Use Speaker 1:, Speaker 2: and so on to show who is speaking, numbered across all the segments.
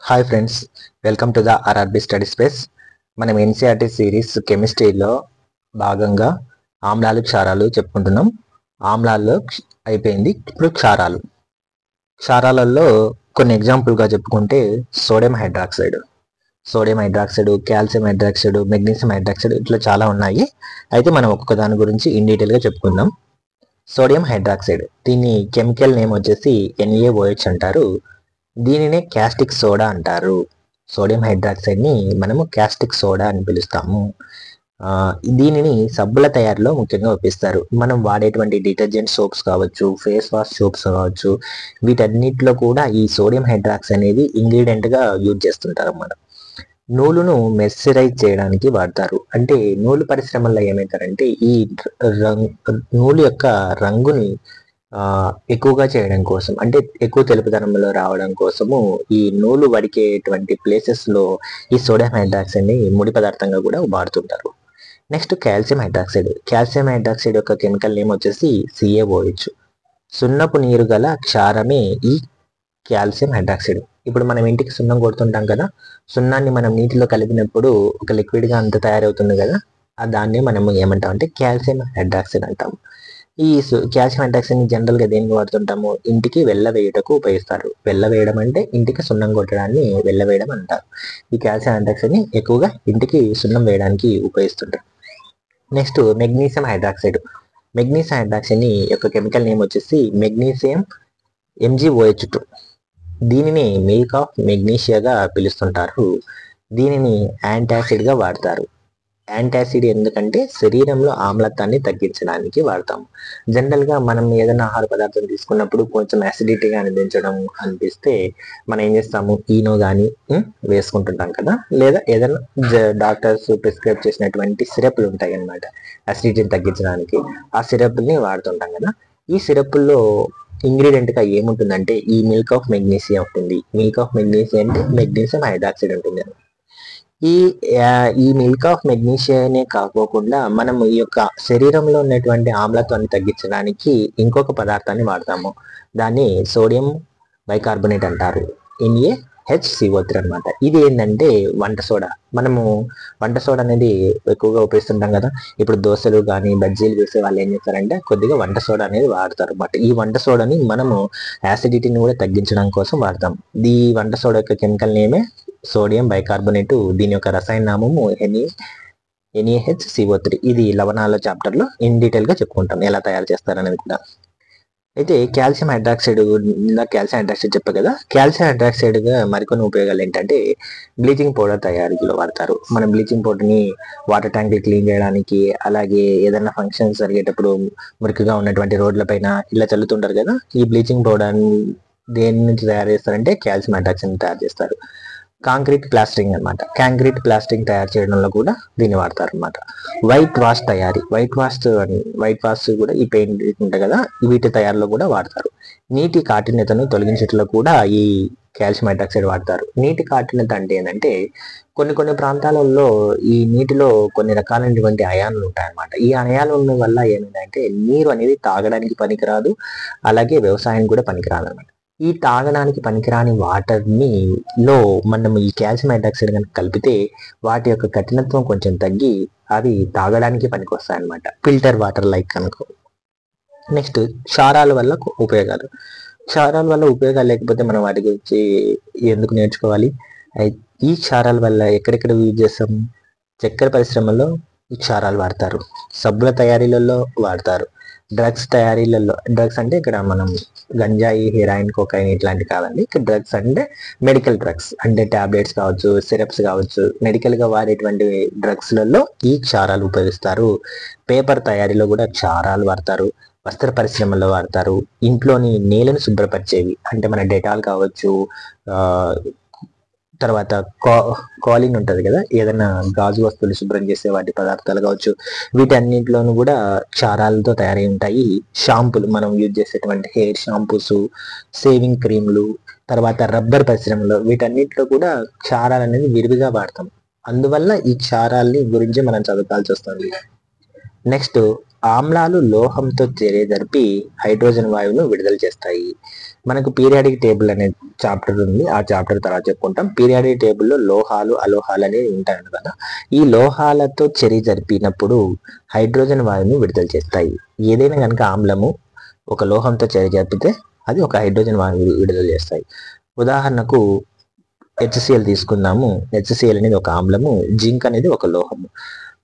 Speaker 1: Hi friends, welcome to the RRB study space. మనం NCERT series కెమిస్ట్రీలో భాగంగా ఆమ్లాలు క్షారాలు చెప్పుకుంటున్నాం. ఆమ్లాల్లో అయిపోయింది, ఇప్పుడు క్షారాలు. క్షారాలలో కొన్ని ఎగ్జాంపుల్గా చెప్పుకుంటే sodium hydroxide, calcium hydroxide, magnesium hydroxide, ఇట్లా చాలా ఉన్నాయి. అయితే మనం ఒక్కొక్క దాని గురించి ఇన్ డీటెయిల్గా చెప్పుకుందాం. సోడియం హైడ్రాక్సైడ్, దీని కెమికల్ నేమ్ వచ్చేసి NaOH అంటారు. దీనినే క్యాస్టిక్ సోడా అంటారు. సోడియం హైడ్రాక్సైడ్ని మనము క్యాస్టిక్ సోడా అని పిలుస్తాము. దీనిని సబ్బుల తయారీలో ముఖ్యంగా ఉపయోగిస్తారు. మనం వాడేటువంటి డిటర్జెంట్ సోప్స్ కావచ్చు, ఫేస్ వాష్ సోప్స్ కావచ్చు, వీటన్నిటిలో కూడా ఈ సోడియం హైడ్రాక్సైడ్ అనేది ఇంగ్రీడియంట్గా యూజ్ చేస్తుంటారు అన్నమాట. నూలును మెర్సరైజ్ చేయడానికి వాడతారు. అంటే నూలు పరిశ్రమల్లో ఏమవుతారంటే ఈ నూలు యొక్క రంగుని ఎక్కువగా చేయడం కోసం, అంటే ఎక్కువ తెలుపుదనంలో రావడం కోసము ఈ నూలు వడికేటువంటి ప్లేసెస్లో ఈ సోడియం హైడ్రాక్సైడ్ని ముడి పదార్థంగా కూడా వాడుతుంటారు. నెక్స్ట్ కాల్షియం హైడ్రాక్సైడ్ యొక్క కెమికల్ నేమ్ వచ్చేసి CaOH. సున్నపు నీరు గల క్షారమే ఈ కాల్షియం హైడ్రాక్సైడ్. ఇప్పుడు మనం ఇంటికి సున్నం కొడుతుంటాం కదా, సున్నాన్ని మనం నీటిలో కలిపినప్పుడు ఒక లిక్విడ్గా అంత తయారవుతుంది కదా, దాన్ని మనం ఏమంటాం అంటే కాల్షియం హైడ్రాక్సైడ్ అంటాం. ఈ కాల్షియం హైడ్రాక్సైడ్ని జనరల్గా దేనికి వాడుతుంటాము? ఇంటికి వెళ్ళవేయుటకు ఉపయోగిస్తారు. వెళ్ళవేయడం అంటే ఇంటికి సున్నం కొట్టడాన్ని వెళ్ళవేయడం అంటారు. ఈ కాల్షియం హైడ్రాక్సైడ్ని ఎక్కువగా ఇంటికి సున్నం వేయడానికి ఉపయోగిస్తుంటారు. నెక్స్ట్ మెగ్నీషియం హైడ్రాక్సైడ్ని యొక్క కెమికల్ నేమ్ వచ్చేసి మెగ్నీషియం MgOH2. దీనిని మిల్క్ ఆఫ్ మెగ్నీషియాగా పిలుస్తుంటారు. దీనిని యాంటాసిడ్గా వాడతారు. యాంటాసిడ్ ఎందుకంటే శరీరంలో ఆమ్లత్వాన్ని తగ్గించడానికి వాడతాము. జనరల్గా మనం ఏదైనా ఆహార పదార్థం తీసుకున్నప్పుడు కొంచెం అసిడిటీగా అనిపిస్తే మనం ఏం చేస్తాము? ఈనో కానీ వేసుకుంటుంటాం కదా, లేదా ఏదైనా డాక్టర్స్ ప్రిస్క్రైబ్ చేసినటువంటి సిరప్లు ఉంటాయి అన్నమాట, అసిడిటీని తగ్గించడానికి. ఆ సిరప్ని వాడుతుంటాం కదా. ఈ సిరప్ల్లో ఇంగ్రీడియంట్గా ఏముంటుందంటే ఈ మిల్క్ ఆఫ్ మెగ్నీషియా ఉంటుంది. మిల్క్ ఆఫ్ మెగ్నీషియా అంటే మెగ్నీషియం హైడ్రాక్సైడ్ ఉంటుంది. ఈ మిల్క్ ఆఫ్ మెగ్నీషియానే కాకోకుండా మనం ఈ యొక్క శరీరంలో ఉన్నటువంటి ఆమ్లత్వాన్ని తగ్గించడానికి ఇంకొక పదార్థాన్ని వాడతాము. దాన్ని సోడియం బైకార్బోనేట్ అంటారు, NaHCO3 అనమాట. ఇది ఏంటంటే వంట సోడా. మనము వంట సోడా అనేది ఎక్కువగా ఉపయోగిస్తుంటాం కదా. ఇప్పుడు దోశలు కానీ బజ్జీలు వేసే వాళ్ళు ఏం చేస్తారంటే కొద్దిగా వంట సోడా అనేది వాడతారు అన్నమాట. ఈ వంట సోడాని మనము యాసిడిటీని కూడా తగ్గించడం కోసం వాడతాం. ఈ వంట సోడా యొక్క కెమికల్ నేమే సోడియం బైకార్బోనేట్. దీని యొక్క రసాయన నామము NaHCO3. ఇది లవణాల చాప్టర్లో ఇన్ డీటెయిల్గా చెప్పుకుంటాం, ఎలా తయారు చేస్తారనేది కూడా. అయితే కాల్షియం హైడ్రాక్సైడ్ చెప్పా కదా. కాల్షియం హైడ్రాక్సైడ్గా మరికొన్ని ఉపయోగాలు ఏంటంటే బ్లీచింగ్ పౌడర్ తయారీలో వాడతారు. మనం బ్లీచింగ్ పౌడర్ని వాటర్ ట్యాంక్లు క్లీన్ చేయడానికి, అలాగే ఏదైనా ఫంక్షన్స్ జరిగేటప్పుడు మురికిగా ఉన్నటువంటి రోడ్లపైన ఇలా చల్లుతుంటారు కదా. ఈ బ్లీచింగ్ పౌడర్ దేని నుంచి తయారు చేస్తారంటే కాల్షియం హైడ్రాక్సైడ్ తయారు చేస్తారు. కాంక్రీట్ ప్లాస్టింగ్ తయారు చేయడంలో కూడా దీన్ని వాడతారు అనమాట. వైట్ వాష్ కూడా ఈ పెయింట్ ఉంటాయి కదా, వీటి తయారీలో కూడా వాడతారు. నీటి కాఠిన్యతను తొలగించడంలో కూడా ఈ కాల్షియం హైడ్రాక్సైడ్ వాడతారు. నీటి కాఠిన్యత అంటే ఏంటంటే కొన్ని ప్రాంతాలలో ఈ నీటిలో కొన్ని రకాలైనటువంటి అయాన్లు ఉంటాయన్నమాట. ఈ అయాన్లు ఉన్న వల్ల ఏమిటంటే నీరు అనేది తాగడానికి పనికిరాదు, అలాగే వ్యవసాయానికి కూడా పనికిరాదు అనమాట. ఈ తాగడానికి పనికిరాని వాటర్ని మనం ఈ కాల్షియం హైడ్రాక్సైడ్ కనుక కలిపితే వాటి యొక్క కఠినత్వం కొంచెం తగ్గి అవి తాగడానికి పనికి వస్తాయి అన్నమాట, ఫిల్టర్ వాటర్ లైక్ అనుకో. నెక్స్ట్ క్షారాల వల్ల ఉపయోగాలు లేకపోతే మనం వాటి గురించి ఎందుకు నేర్చుకోవాలి? ఈ క్షారాల వల్ల ఎక్కడెక్కడ యూజ్ చేస్తాం? చక్కెర పరిశ్రమలో ఈ క్షారాలు వాడతారు, సబ్బుల తయారీలలో వాడతారు, డ్రగ్స్ అంటే ఇక్కడ మనం గంజాయి, హెరాయిన్, కోకైన్ ఇట్లాంటివి కాదండి. ఇక్కడ డ్రగ్స్ అంటే మెడికల్ డ్రగ్స్, అంటే టాబ్లెట్స్ కావచ్చు, సిరప్స్ కావచ్చు, మెడికల్గా వాడేటువంటి డ్రగ్స్లలో ఈ క్షారాలు ఉపయోగిస్తారు. పేపర్ తయారీలో కూడా క్షారాలు వాడతారు, వస్త్ర పరిశ్రమలో వాడతారు, ఇంట్లోని నేలను శుభ్రపరిచేవి అంటే మన డెటాల్ కావచ్చు, తర్వాత కాలిన్ ఉంటుంది కదా, ఏదైనా గాజు వస్తువులు శుభ్రం చేసే వాటి పదార్థాలు కావచ్చు, వీటన్నింటిలోనూ కూడా క్షారాలతో తయారై ఉంటాయి. షాంపూలు, మనం యూజ్ చేసేటువంటి హెయిర్ షాంపూస్, సేవింగ్ క్రీములు, తర్వాత రబ్బర్ పరిశ్రమలో, వీటన్నిటిలో కూడా క్షారాలు అనేది విరివిగా వాడతాం. అందువల్ల ఈ క్షారాలని గురించి మనం చదవాల్సి వస్తుంది. నెక్స్ట్ ఆమ్లాలు లోహంతో చర్య జరిపి హైడ్రోజన్ వాయువును విడుదల చేస్తాయి. మనకు పీరియాడిక్ టేబుల్ అనే చాప్టర్ ఉంది, ఆ చాప్టర్ తర్వాత చెప్పుకుంటాం. పీరియాడిక్ టేబుల్లో లోహాలు అలోహాలు అనేవి ఉంటాయి కదా. ఈ లోహాలతో చర్య జరిపినప్పుడు హైడ్రోజన్ వాయువును విడుదల చేస్తాయి. ఏదైనా కనుక ఆమ్లము ఒక లోహంతో చర్య జరిపితే అది ఒక హైడ్రోజన్ వాయువు విడుదల చేస్తాయి. ఉదాహరణకు HCl తీసుకుందాము. HCl అనేది ఒక ఆమ్లము, జింక్ అనేది ఒక లోహము.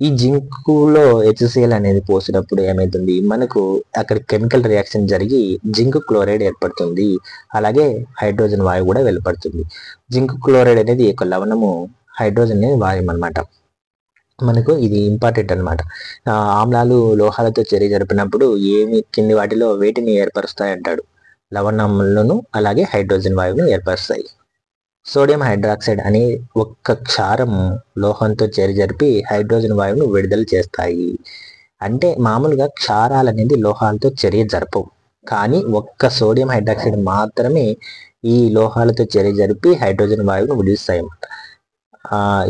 Speaker 1: ఈ జింకులో HCl అనేది పోసినప్పుడు ఏమైతుంది, మనకు అక్కడ కెమికల్ రియాక్షన్ జరిగి జింక్ క్లోరైడ్ ఏర్పడుతుంది. అలాగే హైడ్రోజన్ వాయువు కూడా వెలువడుతుంది. జింక్ క్లోరైడ్ అనేది ఒక లవణము, హైడ్రోజన్ అనేది వాయువు అనమాట. మనకు ఇది ఇంపార్టెంట్ అనమాట. ఆమ్లాలు లోహాలతో చర్య జరిపినప్పుడు ఏమి కింది వాటిలో వేటిని ఏర్పరుస్తాయి అంటాడు. లవణములను అలాగే హైడ్రోజన్ వాయువును ఏర్పరుస్తాయి. సోడియం హైడ్రాక్సైడ్ అనే ఒక్క క్షారం లోహంతో చర్య జరిపి హైడ్రోజన్ వాయువును విడుదల చేస్తాయి. అంటే మామూలుగా క్షారాలు అనేది లోహాలతో చర్య జరపవు, కానీ ఒక్క సోడియం హైడ్రాక్సైడ్ మాత్రమే ఈ లోహాలతో చర్య జరిపి హైడ్రోజన్ వాయువును విడుస్తాయి అన్నమాట.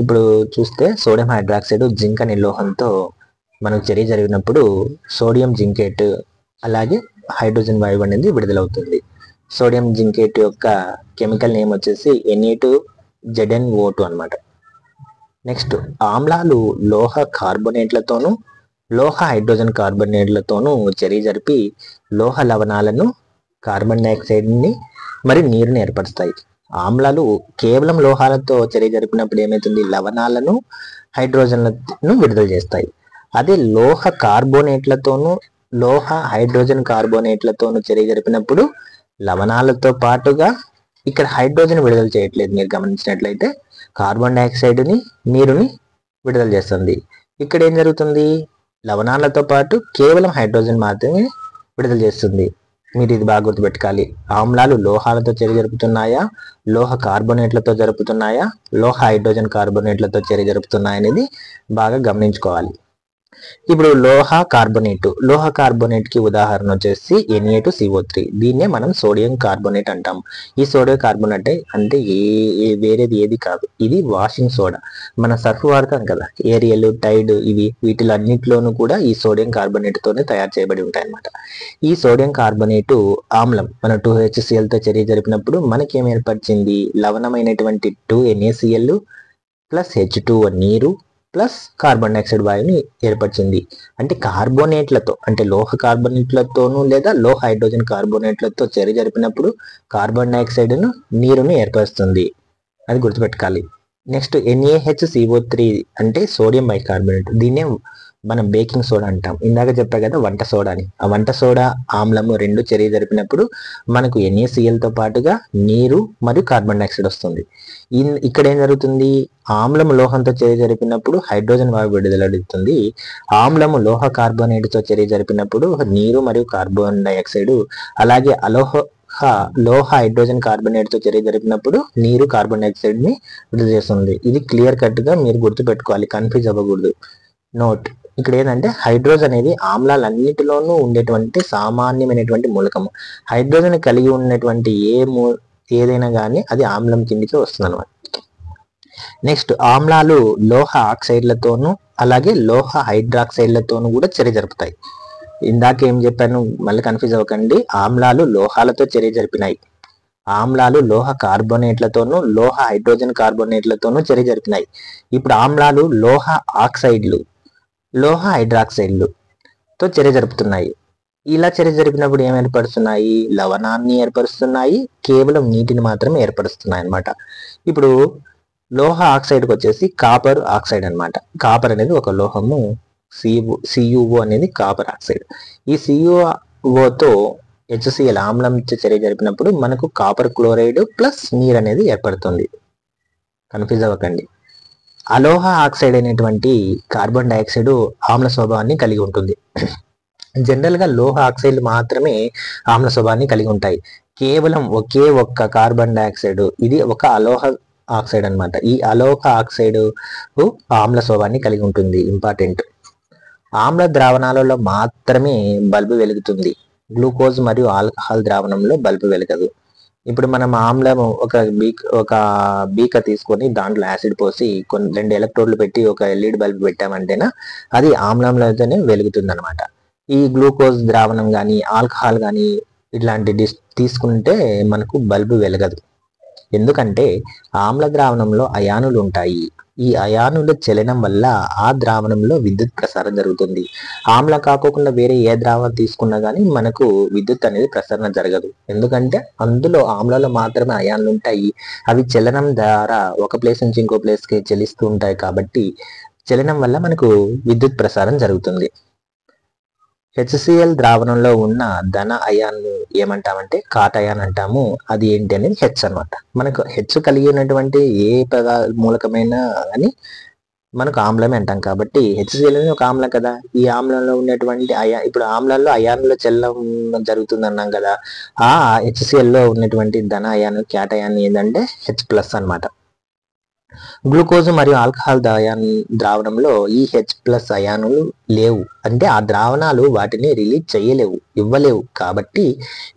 Speaker 1: ఇప్పుడు చూస్తే సోడియం హైడ్రాక్సైడ్ జింక్ అనే లోహంతో మనకు చర్య జరిగినప్పుడు సోడియం జింకేట్ అలాగే హైడ్రోజన్ వాయువు అనేది విడుదలవుతుంది. సోడియం జింకేట్ యొక్క కెమికల్ నేమ్ వచ్చేసి Na2ZnO2 అనమాట. నెక్స్ట్ ఆమ్లాలు లోహ కార్బోనేట్లతోనూ లోహ హైడ్రోజన్ కార్బోనేట్లతోనూ చర్య జరిపి లోహ లవణాలను, కార్బన్ డైఆక్సైడ్ని మరి నీరుని ఏర్పరుస్తాయి. ఆమ్లాలు కేవలం లోహాలతో చర్య జరిపినప్పుడు ఏమవుతుంది, లవణాలను హైడ్రోజన్లను విడుదల చేస్తాయి. అదే లోహ కార్బోనేట్లతోనూ లోహ హైడ్రోజన్ కార్బోనేట్లతోనూ చర్య జరిపినప్పుడు లవణాలతో పాటుగా ఇక్కడ హైడ్రోజన్ విడుదల చేయట్లేదు. మీరు గమనించినట్లయితే కార్బన్ డైఆక్సైడ్ని నీరుని విడుదల చేస్తుంది. ఇక్కడ ఏం జరుగుతుంది, లవణాలతో పాటు కేవలం హైడ్రోజన్ మాత్రమే విడుదల చేస్తుంది. మీరు ఇది బాగా గుర్తుపెట్టుకోవాలి. ఆమ్లాలు లోహాలతో చర్య జరుపుతున్నాయా, లోహ కార్బోనేట్లతో జరుపుతున్నాయా, లోహ హైడ్రోజన్ కార్బోనేట్లతో చర్య జరుపుతున్నాయా అనేది బాగా గమనించుకోవాలి. ఇప్పుడు లోహ కార్బోనేట్ కి ఉదాహరణ వచ్చేసి Na2CO3. దీన్నే మనం సోడియం కార్బోనేట్ అంటాం. ఈ సోడియం కార్బోనేట్ అంటే వేరేది ఏది కాదు, ఇది వాషింగ్ సోడా. మన సర్ఫ్ వాడతాం కదా, ఏరియల్, టైడ్, వీటిలో అన్నింటిలోనూ కూడా ఈ సోడియం కార్బోనేట్ తోనే తయారు చేయబడి ఉంటాయి అన్నమాట. ఈ సోడియం కార్బోనేట్ ఆమ్లం మన 2HCl తో చర్య జరిపినప్పుడు మనకి ఏం ఏర్పరిచింది, లవణమైనటువంటి 2NaCl ప్లస్ H2O నీరు ప్లస్ కార్బన్ డైఆక్సైడ్ వాయువుని ఏర్పరిచింది. అంటే కార్బోనేట్లతో, అంటే లోహ కార్బోనేట్లతోనూ లేదా లోహ హైడ్రోజన్ కార్బోనేట్లతో చర్య జరిపినప్పుడు కార్బన్ డైఆక్సైడ్ను నీరుని ఏర్పరుస్తుంది. అది గుర్తుపెట్టుకోవాలి. నెక్స్ట్ NaHCO3 అంటే సోడియం బైకార్బోనేట్. దీన్నే మనం బేకింగ్ సోడా అంటాం. ఇందాక చెప్పా కదా వంట సోడా అని. ఆ వంట సోడా ఆమ్లము రెండు చర్య జరిపినప్పుడు మనకు NaCl తో పాటుగా నీరు మరియు కార్బన్ డైఆక్సైడ్ వస్తుంది. ఇక్కడ ఏం జరుగుతుంది, ఆమ్లము లోహంతో చర్య జరిపినప్పుడు హైడ్రోజన్ వాయువు విడుదలవుతుంది. ఆమ్లము లోహ కార్బోనేట్తో చర్య జరిపినప్పుడు నీరు మరియు కార్బన్ డైఆక్సైడ్, అలాగే లోహ హైడ్రోజన్ కార్బోనేట్తో చర్య జరిపినప్పుడు నీరు కార్బన్ డైఆక్సైడ్ ని విడుదల చేస్తుంది. ఇది క్లియర్ కట్ గా మీరు గుర్తుపెట్టుకోవాలి, కన్ఫ్యూజ్ అవ్వకూడదు. నోట్, ఇక్కడ ఏంటంటే హైడ్రోజన్ అనేది ఆమ్లాలన్నిటిలోనూ ఉండేటువంటి సామాన్యమైనటువంటి మూలకము. హైడ్రోజన్ కలిగి ఉన్నటువంటి ఏదైనా కానీ అది ఆమ్లం కిందికి వస్తుంది అనమాట. నెక్స్ట్ ఆమ్లాలు లోహ ఆక్సైడ్లతోనూ అలాగే లోహ హైడ్రాక్సైడ్లతోనూ కూడా చర్య జరుపుతాయి. ఇందాక ఏం చెప్పాను, మళ్ళీ కన్ఫ్యూజ్ అవ్వకండి. ఆమ్లాలు లోహాలతో చర్య జరిపినాయి, ఆమ్లాలు లోహ కార్బోనేట్లతోనూ లోహ హైడ్రోజన్ కార్బోనేట్లతోనూ చర్య జరిపినాయి. ఇప్పుడు ఆమ్లాలు లోహ ఆక్సైడ్లు లోహ హైడ్రాక్సైడ్లతో చర్య జరుపుతున్నాయి. ఇలా చర్య జరిపినప్పుడు ఏం ఏర్పరుస్తున్నాయి, లవణాన్ని ఏర్పరుస్తున్నాయి, కేవలం నీటిని మాత్రమే ఏర్పరుస్తున్నాయి అన్నమాట. ఇప్పుడు లోహ ఆక్సైడ్కి వచ్చేసి కాపర్ ఆక్సైడ్ అన్నమాట. కాపర్ అనేది ఒక లోహము, CuO అనేది కాపర్ ఆక్సైడ్. ఈ CuOతో HCl ఆమ్లం చర్య జరిపినప్పుడు మనకు కాపర్ క్లోరైడ్ ప్లస్ నీరు అనేది ఏర్పడుతుంది. కన్ఫ్యూజ్ అవ్వకండి. అలోహ ఆక్సైడ్ అనేటువంటి కార్బన్ డైఆక్సైడ్ ఆమ్ల స్వభావాన్ని కలిగి ఉంటుంది. జనరల్ గా లోహ ఆక్సైడ్లు మాత్రమే ఆమ్ల స్వభావాన్ని కలిగి ఉంటాయి. కేవలం ఒకే ఒక్క కార్బన్ డైఆక్సైడ్, ఇది ఒక అలోహ ఆక్సైడ్ అన్నమాట. ఈ అలోహ ఆక్సైడ్ ఆమ్ల స్వభావాన్ని కలిగి ఉంటుంది. ఇంపార్టెంట్. ఆమ్ల ద్రావణాలలో మాత్రమే బల్బు వెలుగుతుంది. గ్లూకోజ్ మరియు ఆల్కహాల్ ద్రావణంలో బల్బు వెలగదు. ఇప్పుడు మనం ఆమ్లం ఒక బీక తీసుకొని దాంట్లో యాసిడ్ పోసి 2 ఎలక్ట్రోడ్లు పెట్టి ఒక LED బల్బ్ పెట్టామంటేనా అది ఆమ్లంలోనే వెలుగుతుంది అనమాట. ఈ గ్లూకోజ్ ద్రావణం కానీ ఆల్కహాల్ కానీ ఇట్లాంటి తీసుకుంటే మనకు బల్బు వెలగదు. ఎందుకంటే ఆమ్ల ద్రావణంలో అయానులు ఉంటాయి. ఈ అయానుల చలనం వల్ల ఆ ద్రావణంలో విద్యుత్ ప్రసారం జరుగుతుంది. ఆమ్ల కాకుండా వేరే ఏ ద్రావణం తీసుకున్నా కానీ మనకు విద్యుత్ అనేది ప్రసరణ జరగదు. ఎందుకంటే అందులో ఆమ్లలో మాత్రమే అయాన్లు ఉంటాయి. అవి చలనం ద్వారా ఒక ప్లేస్ నుంచి ఇంకో ప్లేస్కి చలిస్తూ ఉంటాయి. కాబట్టి చలనం వల్ల మనకు విద్యుత్ ప్రసారం జరుగుతుంది. HCl ద్రావణంలో ఉన్న ధన అయాన్ను ఏమంటామంటే కాటయాన్ అంటాము. అది ఏంటి అనేది హెచ్ అనమాట. మనకు హెచ్ కలిగి ఉన్నటువంటి ఏ మూలకమైన అని మనకు ఆమ్లమే అంటాం. కాబట్టి HCl అనేది ఒక ఆమ్లం కదా. ఈ ఆమ్లంలో ఉన్నటువంటి ఇప్పుడు ఆమ్లంలో అయాన్లో చలనం జరుగుతుంది అన్నాం కదా. ఆ HCl లో ఉన్నటువంటి ధన అయాన్ క్యాటయాన్ ఏంటంటే H+ అనమాట. గ్లూకోజ్ మరియు ఆల్కహాల్ ద్రావణంలో ఈ H+ అయానులు లేవు. అంటే ఆ ద్రావణాలు వాటిని రిలీజ్ చేయలేవు, ఇవ్వలేవు. కాబట్టి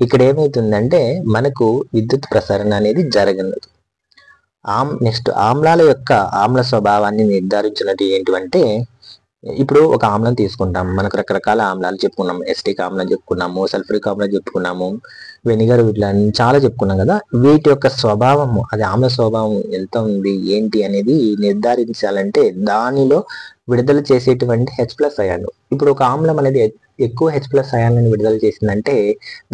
Speaker 1: ఇక్కడ ఏమవుతుందంటే మనకు విద్యుత్ ప్రసరణ అనేది జరగదు. నెక్స్ట్ ఆమ్లాల యొక్క ఆమ్ల స్వభావాన్ని నిర్ధారించినట్టు ఏంటంటే, ఇప్పుడు ఒక ఆమ్లం తీసుకుంటాం. మనకు రకరకాల ఆమ్లాలు చెప్పుకున్నాం. ఎస్టిక్ ఆమ్లం చెప్పుకున్నాము, సల్ఫ్యూరిక్ ఆమ్లం చెప్పుకున్నాము, వెనిగర్, ఇట్లా చాలా చెప్పుకున్నాం కదా. వీటి యొక్క స్వభావము, అది ఆమ్ల స్వభావం ఎంత ఉంది ఏంటి అనేది నిర్ధారించాలంటే దానిలో విడుదల చేసేటువంటి H+ అయాన్లు. ఇప్పుడు ఒక ఆమ్లం అనేది ఎక్కువ H+ అయాన్లను విడుదల చేసిందంటే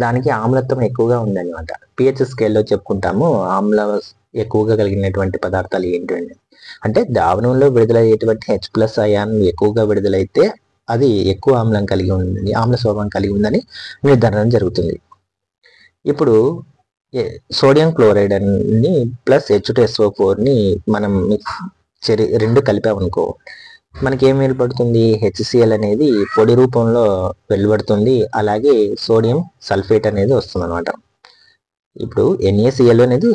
Speaker 1: దానికి ఆమ్లత్వం ఎక్కువగా ఉందన్నమాట. pH స్కేల్లో చెప్పుకుంటాము ఆమ్ల ఎక్కువగా కలిగినటువంటి పదార్థాలు ఏంటంటే, అంటే ద్రావణంలో విడుదలయ్యేటువంటి H+ అయాన్లు ఎక్కువగా విడుదలైతే అది ఎక్కువ ఆమ్లం కలిగి ఉంది, ఆమ్ల స్వభావం కలిగి ఉందని నిర్ధారణ జరుగుతుంది. ఇప్పుడు సోడియం క్లోరైడ్ ని ప్లస్ H2SO4ని మనం రెండు కలిపామనుకో, మనకి ఏం ఏర్పడుతుంది? HCl అనేది పొడి రూపంలో వెలువడుతుంది. అలాగే సోడియం సల్ఫేట్ అనేది వస్తుంది అనమాట. ఇప్పుడు NaCl అనేది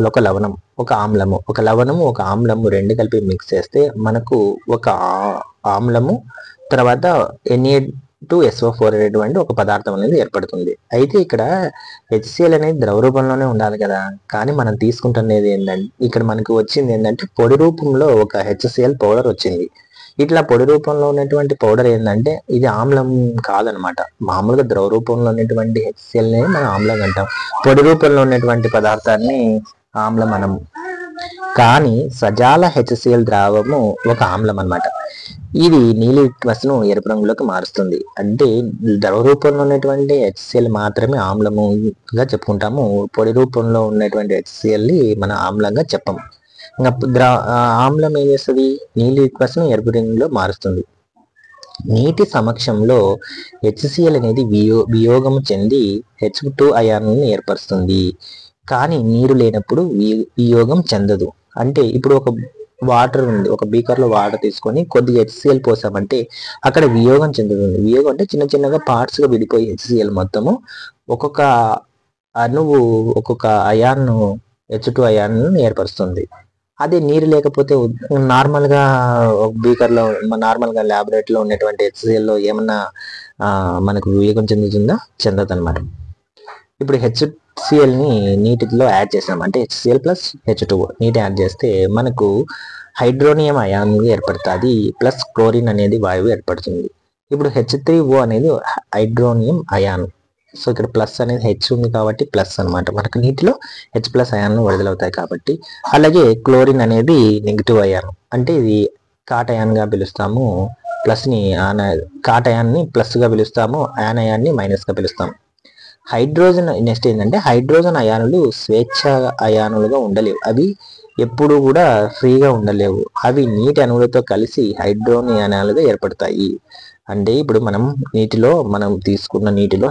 Speaker 1: ఒక లవణం, ఒక ఆమ్లము, ఒక లవణము, ఒక ఆమ్లము రెండు కలిపి మిక్స్ చేస్తే మనకు ఒక ఆమ్లము తర్వాత Na2SO4 అనేటువంటి ఒక పదార్థం అనేది ఏర్పడుతుంది. అయితే ఇక్కడ HCl అనేది ద్రవ రూపంలోనే ఉండాలి కదా. కానీ మనం తీసుకుంటున్నది ఏంటంటే, ఇక్కడ మనకు వచ్చింది ఏంటంటే పొడి రూపంలో ఒక HCl పౌడర్ వచ్చింది. ఇట్లా పొడి రూపంలో ఉన్నటువంటి పౌడర్ ఏంటంటే ఇది ఆమ్లం కాదనమాట. మామూలుగా ద్రవ రూపంలో ఉన్నటువంటి HClనే మనం ఆమ్లం అంటాం. పొడి రూపంలో ఉన్నటువంటి పదార్థాన్ని ఆమ్లం అనము. కానీ సజాల HCl ద్రావము ఒక ఆమ్లం అన్నమాట. ఇది నీలి లిక్వస్ను ఎరుపు రంగులోకి మారుస్తుంది. అంటే ద్రవ రూపంలో ఉన్నటువంటి HCl మాత్రమే ఆమ్లముగా చెప్పుకుంటాము. పొడి రూపంలో ఉన్నటువంటి HClని మనం ఆమ్లంగా చెప్పము. ఇంకా ఆమ్లం ఏం చేస్తుంది? నీలి లిక్వస్ను ఎరుపు రంగులో మారుస్తుంది. నీటి సమక్షంలో HCl అనేది వియోగము చెంది H2 అయాన్ను ఏర్పరుస్తుంది. కానీ నీరు లేనప్పుడు వియోగం చెందదు. అంటే ఇప్పుడు ఒక వాటర్ ఉంది, ఒక బీకర్లో వాటర్ తీసుకొని కొద్దిగా HCl పోసామంటే అక్కడ వియోగం చెందుతుంది. వియోగం అంటే చిన్న చిన్నగా పార్ట్స్గా విడిపోయి HCl మొత్తము ఒక్కొక్క అణువు ఒక్కొక్క అయాన్ను H2 అయాన్ను ఏర్పరుస్తుంది. అదే నీరు లేకపోతే నార్మల్గా బీకర్లో నార్మల్గా ల్యాబొరేటరీలో ఉన్నటువంటి HClలో ఏమన్నా మనకు వియోగం చెందుతుందా? చెందదు అనమాట. ఇప్పుడు HClని నీటిలో యాడ్ చేసాం అంటే HCl ప్లస్ H2O నీటి యాడ్ చేస్తే మనకు హైడ్రోనియం అయాన్ ఏర్పడుతుంది, ప్లస్ క్లోరిన్ అనేది వాయువు ఏర్పడుతుంది. ఇప్పుడు H3O అనేది హైడ్రోనియం అయాన్. సో ఇక్కడ ప్లస్ అనేది H ఉంది కాబట్టి ప్లస్ అనమాట. మనకు నీటిలో H+ అయాన్లు విడుదలవుతాయి కాబట్టి. అలాగే క్లోరిన్ అనేది నెగిటివ్ అయాన్, అంటే ఇది కాటయాన్గా పిలుస్తాము. ప్లస్ని కాటయాన్ని ప్లస్గా పిలుస్తాము, యానయాన్ని మైనస్గా పిలుస్తాము. హైడ్రోజన్ నెక్స్ట్ ఏంటంటే హైడ్రోజన్ అయానులు స్వేచ్ఛ అయానులుగా ఉండలేవు. అవి ఎప్పుడు కూడా ఫ్రీగా ఉండలేవు. అవి నీటి అణువులతో కలిసి హైడ్రోనియం అయానులుగా ఏర్పడతాయి. అంటే ఇప్పుడు మనం తీసుకున్న నీటిలో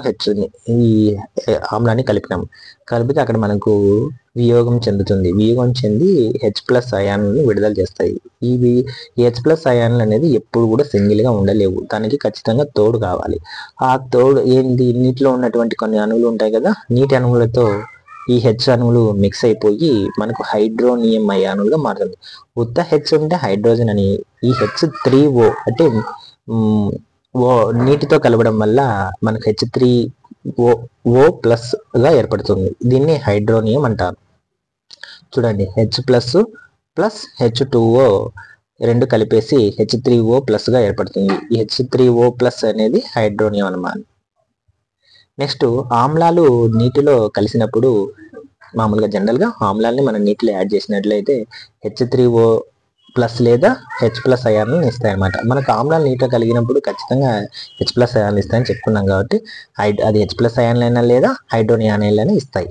Speaker 1: ఈ ఆమ్లాన్ని కలిపితే అక్కడ మనకు వియోగం చెందుతుంది. వియోగం చెంది H+ అయాన్లను విడుదల చేస్తాయి. ఈ H+ అయాన్లు అనేది ఎప్పుడు కూడా సింగిల్గా ఉండలేవు. దానికి ఖచ్చితంగా తోడు కావాలి. ఆ తోడు ఏంటి? నీటిలో ఉన్నటువంటి కొన్ని అణువులు ఉంటాయి కదా, నీటి అణువులతో ఈ H అణువులు మిక్స్ అయిపోయి మనకు హైడ్రోనియం అయానులుగా మారుతుంది. ఉత్త H ఉంటే హైడ్రోజన్ అని, ఈ H3O అంటే నీటితో కలవడం వల్ల మనకు H3O గా ఏర్పడుతుంది. దీన్ని హైడ్రోనియం అంటారు. చూడండి, H+ ప్లస్ H2O రెండు కలిపేసి H3O గా ఏర్పడుతుంది. ఈ H3O అనేది హైడ్రోనియం అన్నమాట. నెక్స్ట్ ఆమ్లాలు నీటిలో కలిసినప్పుడు మామూలుగా జనరల్గా ఆమ్లాల్ని మనం నీటిలో యాడ్ చేసినట్లయితే H3O లేదా H+ అయాన్ని ఇస్తాయన్నమాట. మనకు ఆమ్లాలు నీటిలో కలిగినప్పుడు ఖచ్చితంగా H+ అయాన్ని ఇస్తాయని చెప్పుకున్నాం కాబట్టి అది H+ అయాన్లైనా లేదా హైడ్రోనియాన్లైనా ఇస్తాయి.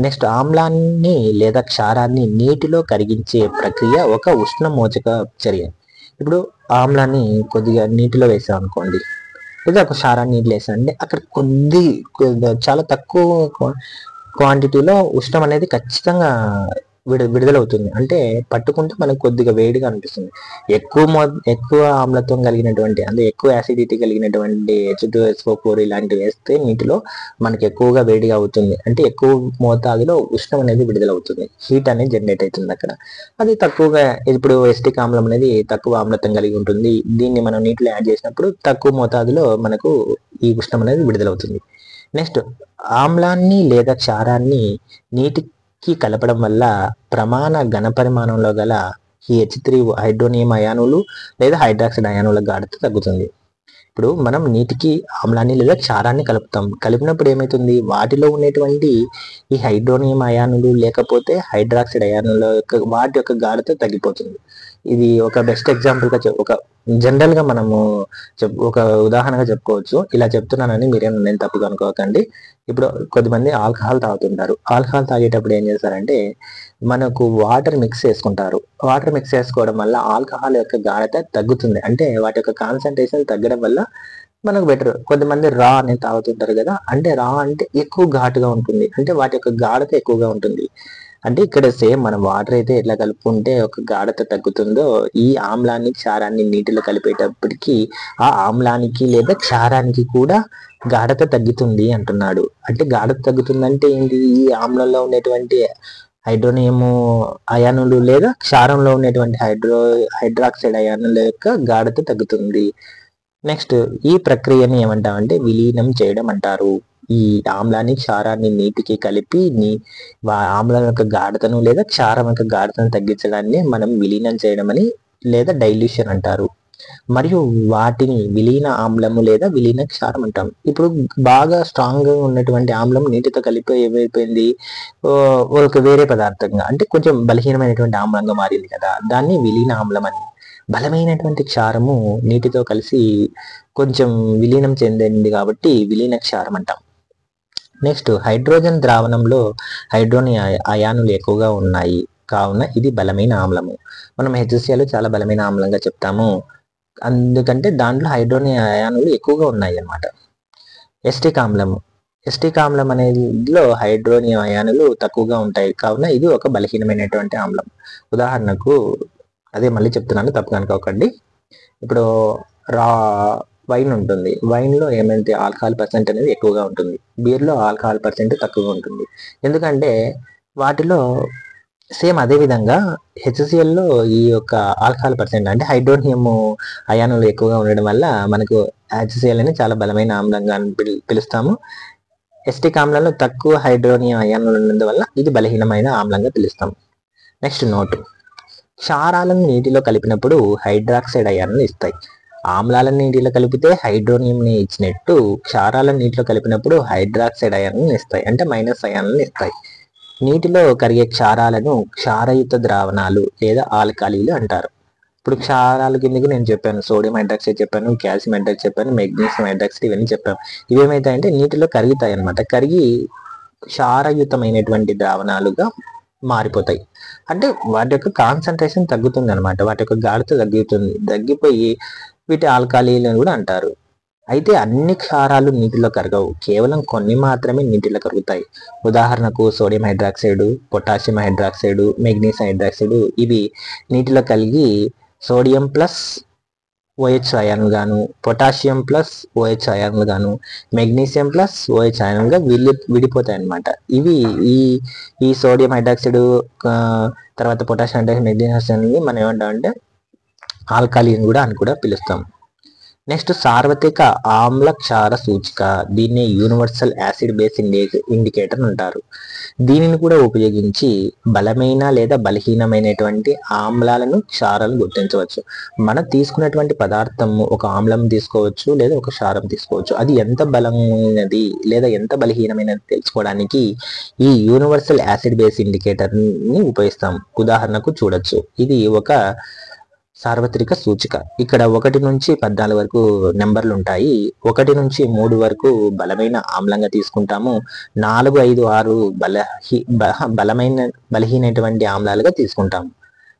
Speaker 1: నెక్స్ట్ ఆమ్లాన్ని లేదా క్షారాన్ని నీటిలో కరిగించే ప్రక్రియ ఒక ఉష్ణమోచక చర్య. ఇప్పుడు ఆమ్లాన్ని కొద్దిగా నీటిలో వేసాం అనుకోండి, లేదా ఒక క్షారాన్ని నీటిలో వేసామంటే అక్కడ చాలా తక్కువ క్వాంటిటీలో ఉష్ణం అనేది ఖచ్చితంగా విడుదలవుతుంది. అంటే పట్టుకుంటే మనకు కొద్దిగా వేడిగా అనిపిస్తుంది. ఎక్కువ ఆమ్లత్వం కలిగినటువంటి అంటే ఎక్కువ యాసిడిటీ కలిగినటువంటి H2SO4 ఇలాంటివి వేస్తే నీటిలో మనకి ఎక్కువగా వేడిగా అవుతుంది. అంటే ఎక్కువ మోతాదులో ఉష్ణం అనేది విడుదలవుతుంది, హీట్ అనేది జనరేట్ అవుతుంది అక్కడ. అది తక్కువగా ఇప్పుడు ఎసిటిక్ ఆమ్లం అనేది తక్కువ ఆమ్లత్వం కలిగి ఉంటుంది. దీన్ని మనం నీటిలో యాడ్ చేసినప్పుడు తక్కువ మోతాదులో మనకు ఈ ఉష్ణం అనేది విడుదలవుతుంది. నెక్స్ట్ ఆమ్లాన్ని లేదా క్షారాన్ని నీటికి కలపడం వల్ల ప్రమాణ ఘనపరిమాణంలో గల ఈ H3O హైడ్రోనియం అయానులు లేదా హైడ్రాక్సైడ్ అయానుల గాఢత తగ్గుతుంది. ఇప్పుడు మనం నీటికి ఆమ్లాన్ని లేదా క్షారాన్ని కలిపినప్పుడు ఏమవుతుంది, వాటిలో ఉండేటువంటి ఈ హైడ్రోనియం అయానులు లేకపోతే హైడ్రాక్సైడ్ అయానుల వాటి యొక్క గాఢత తగ్గిపోతుంది. ఇది ఒక బెస్ట్ ఎగ్జాంపుల్గా ఒక జనరల్గా మనము ఒక ఉదాహరణగా చెప్పుకోవచ్చు. ఇలా చెప్తున్నానని మీరేం నేను తప్పుగా అనుకోకండి. ఇప్పుడు కొద్దిమంది ఆల్కహాల్ తాగుతుంటారు. ఆల్కహాల్ తాగేటప్పుడు ఏం చేస్తారంటే మనకు వాటర్ మిక్స్ చేసుకుంటారు. వాటర్ మిక్స్ చేసుకోవడం వల్ల ఆల్కహాల్ యొక్క గాఢత తగ్గుతుంది. అంటే వాటి యొక్క కాన్సన్ట్రేషన్ తగ్గడం వల్ల మనకు బెటర్. కొంతమంది రా అనేది తాగుతుంటారు కదా, అంటే రా అంటే ఎక్కువ ఘాటుగా ఉంటుంది, అంటే వాటి యొక్క గాఢత ఎక్కువగా ఉంటుంది. అంటే ఇక్కడ సేమ్ మనం వాటర్ అయితే ఎట్లా కలుపుకుంటే ఒక గాఢత తగ్గుతుందో ఈ ఆమ్లాన్ని క్షారాన్ని నీటిలో కలిపేటప్పటికి ఆ ఆమ్లానికి లేదా క్షారానికి కూడా గాఢత తగ్గుతుంది అంటున్నాడు. అంటే గాఢత తగ్గుతుందంటే ఏంటి, ఈ ఆమ్లంలో ఉండేటువంటి హైడ్రోనియము అయానులు లేదా క్షారంలో ఉండేటువంటి హైడ్రాక్సైడ్ అయానుల యొక్క గాఢత తగ్గుతుంది. నెక్స్ట్ ఈ ప్రక్రియని ఏమంటామంటే విలీనం చేయడం అంటారు. ఈ ఆమ్లాన్ని క్షారాన్ని నీటికి కలిపి ఆమ్లం యొక్క గాఢతను లేదా క్షారం యొక్క గాఢతను తగ్గించడాన్ని మనం విలీనం చేయడం అని లేదా డైల్యూషన్ అంటారు. మరియు వాటిని విలీన ఆమ్లము లేదా విలీన క్షారం అంటాం. ఇప్పుడు బాగా స్ట్రాంగ్ గా ఉన్నటువంటి ఆమ్లం నీటితో కలిపి ఏమైపోయింది, ఒక వేరే పదార్థంగా అంటే కొంచెం బలహీనమైనటువంటి ఆమ్లంగా మారింది కదా, దాన్ని విలీన ఆమ్లం అని. బలమైనటువంటి క్షారము నీటితో కలిసి కొంచెం విలీనం చెందింది కాబట్టి విలీన క్షారం అంటాం. నెక్స్ట్ హైడ్రోజన్ ద్రావణంలో హైడ్రోనియం అయానులు ఎక్కువగా ఉన్నాయి కావున ఇది బలమైన ఆమ్లము. మనం HCl చాలా బలమైన ఆమ్లంగా చెప్తాము, అందుకంటే దాంట్లో హైడ్రోనియం అయానులు ఎక్కువగా ఉన్నాయి అన్నమాట. ఎస్టిక్ ఆమ్లం అనేదిలో హైడ్రోనియం అయానులు తక్కువగా ఉంటాయి కావున ఇది ఒక బలహీనమైనటువంటి ఆమ్లం. ఉదాహరణకు అదే మళ్ళీ చెప్తున్నాను, తప్పుగా అనుకోకండి. ఇప్పుడు వైన్ ఉంటుంది, వైన్లో ఏమైతే ఆల్కహాల్ పర్సెంట్ అనేది ఎక్కువగా ఉంటుంది, బీర్లో ఆల్కహాల్ పర్సెంట్ తక్కువగా ఉంటుంది. ఎందుకంటే వాటిలో సేమ్ అదే విధంగా HClలో ఈ యొక్క ఆల్కహాల్ పర్సెంట్ అంటే హైడ్రోనియం అయానులు ఎక్కువగా ఉండడం వల్ల మనకు HCl అని చాలా బలమైన ఆమ్లంగా పిలుస్తాము. ఎస్టిక్ ఆమ్లంలో తక్కువ హైడ్రోనియం అయానులు ఉన్నందువల్ల ఇది బలహీనమైన ఆమ్లంగా పిలుస్తాం. నెక్స్ట్ నోటు, క్షారాలను నీటిలో కలిపినప్పుడు హైడ్రాక్సైడ్ అయానులు ఇస్తాయి. ఆమ్లాలను నీటిలో కలిపితే హైడ్రోనియంని ఇచ్చినట్టు క్షారాలను నీటిలో కలిపినప్పుడు హైడ్రాక్సైడ్ అయానులను ఇస్తాయి, అంటే మైనస్ అయానులను ఇస్తాయి. నీటిలో కరిగే క్షారాలను క్షారయుత ద్రావణాలు లేదా ఆల్కాలీలు అంటారు. ఇప్పుడు క్షారాల కిందకి నేను చెప్పాను, సోడియం హైడ్రాక్సైడ్ చెప్పాను, కాల్షియం హైడ్రాక్సైడ్ చెప్పాను, మెగ్నీషియం హైడ్రాక్సైడ్ ఇవన్నీ చెప్పాను. ఇవేమైతాయంటే నీటిలో కరుగుతాయి అన్నమాట, కరిగి క్షారయుతమైనటువంటి ద్రావణాలుగా మారిపోతాయి. అంటే వాటి యొక్క కాన్సన్ట్రేషన్ తగ్గుతుంది అనమాట, వాటి యొక్క గాఢత తగ్గిపోయి వీటి ఆల్కాలీలను కూడా అంటారు. అయితే అన్ని క్షారాలు నీటిలో కరగవు, కేవలం కొన్ని మాత్రమే నీటిలో కరుగుతాయి. ఉదాహరణకు sodium hydroxide, potassium hydroxide, magnesium hydroxide ఇవి నీటిలో కలిగి సోడియం OH అయాన్లు గాను, పొటాషియం OH అయాన్లు గాను, మెగ్నీషియం OH అయాన్లుగా విడిపోతాయి అన్నమాట. ఇవి ఈ సోడియం హైడ్రాక్సైడ్ తర్వాత పొటాషియం హైడ్రాక్సైడ్ మెగ్నీషియం మనం ఏమంటామంటే ఆల్కాలీన్ కూడా అని కూడా పిలుస్తాం. నెక్స్ట్ సార్వత్రిక ఆమ్ల క్షార సూచిక, దీన్ని యూనివర్సల్ యాసిడ్ బేస్ ఇండికేటర్ అంటారు. దీనిని కూడా ఉపయోగించి బలమైన లేదా బలహీనమైనటువంటి ఆమ్లాలను క్షారాలను గుర్తించవచ్చు. మనం తీసుకున్నటువంటి పదార్థం ఒక ఆమ్లం తీసుకోవచ్చు లేదా ఒక క్షారం తీసుకోవచ్చు. అది ఎంత బలమైనది లేదా ఎంత బలహీనమైనది తెలుసుకోవడానికి ఈ యూనివర్సల్ యాసిడ్ బేస్ ఇండికేటర్ ని ఉపయోగిస్తాం. ఉదాహరణకు చూడొచ్చు, ఇది ఒక సార్వత్రిక సూచిక. ఇక్కడ 1 నుంచి 14 వరకు నెంబర్లు ఉంటాయి. 1 నుంచి 3 వరకు బలమైన ఆమ్లంగా తీసుకుంటాము. 4, 5, 6 బలహీనటువంటి ఆమ్లాలుగా తీసుకుంటాము.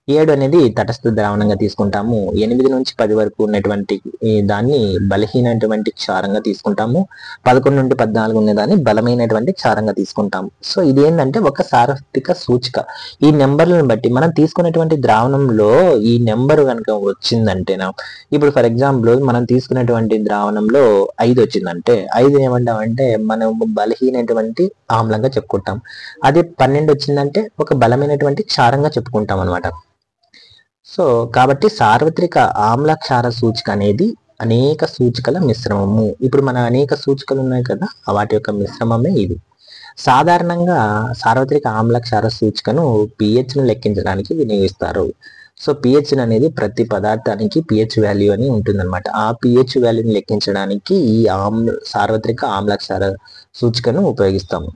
Speaker 1: 7 అనేది తటస్థ ద్రావణంగా తీసుకుంటాము. 8 నుంచి 10 వరకు ఉన్నటువంటి దాన్ని బలహీనటువంటి క్షారంగా తీసుకుంటాము. 11 నుండి 14 ఉన్నదాన్ని బలమైనటువంటి క్షారంగా తీసుకుంటాము. సో ఇది ఏంటంటే ఒక సార్వత్రిక సూచిక. ఈ నెంబర్లను బట్టి మనం తీసుకున్నటువంటి ద్రావణంలో ఈ నెంబర్ కనుక వచ్చిందంటేనా, ఇప్పుడు ఫర్ ఎగ్జాంపుల్ మనం తీసుకున్నటువంటి ద్రావణంలో 5 వచ్చిందంటే 5 ఏమంటామంటే మనం బలహీనటువంటి ఆమ్లంగా చెప్పుకుంటాం. అదే 12 వచ్చిందంటే ఒక బలమైనటువంటి క్షారంగా చెప్పుకుంటాం అనమాట. సో కాబట్టి సార్వత్రిక ఆమ్ల క్షార సూచిక అనేది అనేక సూచికల మిశ్రమము. ఇప్పుడు మన అనేక సూచికలు ఉన్నాయి కదా, వాటి యొక్క మిశ్రమమే ఇది. సాధారణంగా సార్వత్రిక ఆమ్ల క్షార సూచికను pH ను లెక్కించడానికి వినియోగిస్తారు. సో pH అనేది ప్రతి పదార్థానికి pH వాల్యూ అని ఉంటుందన్నమాట. ఆ pH వాల్యూని లెక్కించడానికి ఈ సార్వత్రిక ఆమ్ల క్షార సూచికను ఉపయోగిస్తాము.